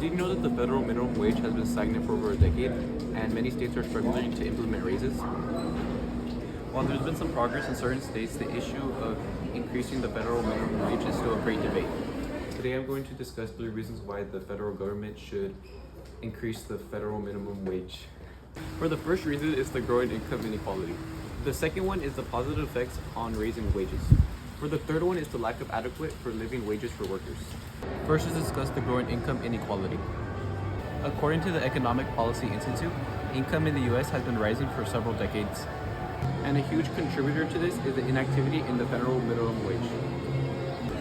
Do you know that the federal minimum wage has been stagnant for over a decade and many states are struggling to implement raises? While there's been some progress in certain states, the issue of increasing the federal minimum wage is still a great debate. Today I'm going to discuss 3 reasons why the federal government should increase the federal minimum wage. For the first reason is the growing income inequality. The second one is the positive effects on raising wages. For the third one is the lack of adequate for living wages for workers. First is discuss the growing income inequality. According to the Economic Policy Institute, income in the U.S. has been rising for several decades. And a huge contributor to this is the inactivity in the federal minimum wage,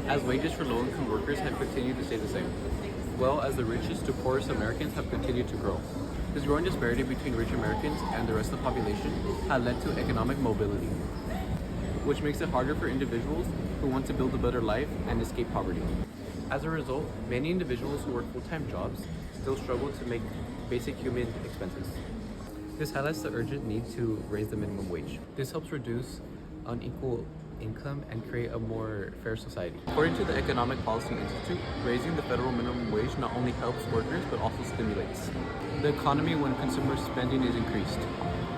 as wages for low-income workers have continued to stay the same, well as the richest to poorest Americans have continued to grow. This growing disparity between rich Americans and the rest of the population had led to economic mobility, which makes it harder for individuals who want to build a better life and escape poverty. As a result, many individuals who work full-time jobs still struggle to make basic human expenses. This highlights the urgent need to raise the minimum wage. This helps reduce unequal income and create a more fair society. According to the Economic Policy Institute, raising the federal minimum wage not only helps workers but also stimulates the economy when consumer spending is increased.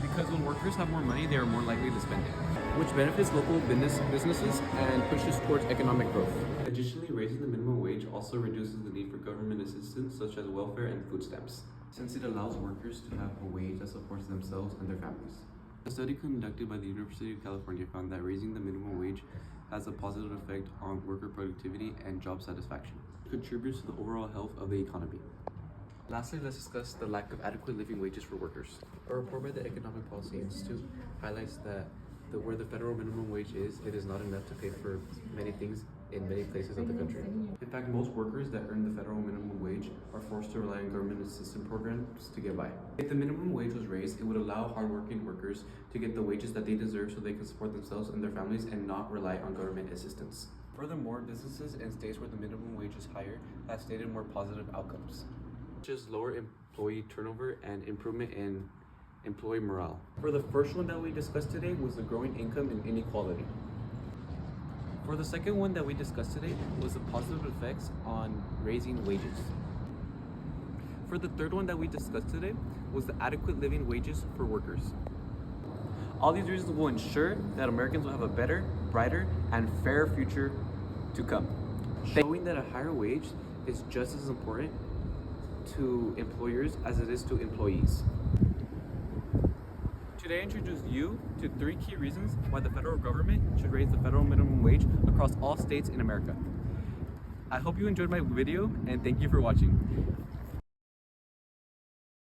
Because when workers have more money, they are more likely to spend it, which benefits local businesses and pushes towards economic growth. Additionally, raising the minimum wage also reduces the need for government assistance such as welfare and food stamps, since it allows workers to have a wage that supports themselves and their families. A study conducted by the University of California found that raising the minimum wage has a positive effect on worker productivity and job satisfaction. It contributes to the overall health of the economy. Lastly, let's discuss the lack of adequate living wages for workers. A report by the Economic Policy Institute highlights that where the federal minimum wage is, it is not enough to pay for many things in many places of the country. In fact, most workers that earn the federal minimum wage are forced to rely on government assistance programs to get by. If the minimum wage was raised, it would allow hardworking workers to get the wages that they deserve so they can support themselves and their families and not rely on government assistance. Furthermore, businesses in states where the minimum wage is higher have stated more positive outcomes, such as lower employee turnover and improvement in employee morale. For the first one that we discussed today was the growing income and inequality. For the second one that we discussed today was the positive effects on raising wages. For the third one that we discussed today was the adequate living wages for workers. All these reasons will ensure that Americans will have a better, brighter, and fairer future to come. Showing that a higher wage is just as important to employers as it is to employees. Today I introduced you to 3 key reasons why the federal government should raise the federal minimum wage across all states in America. I hope you enjoyed my video and thank you for watching.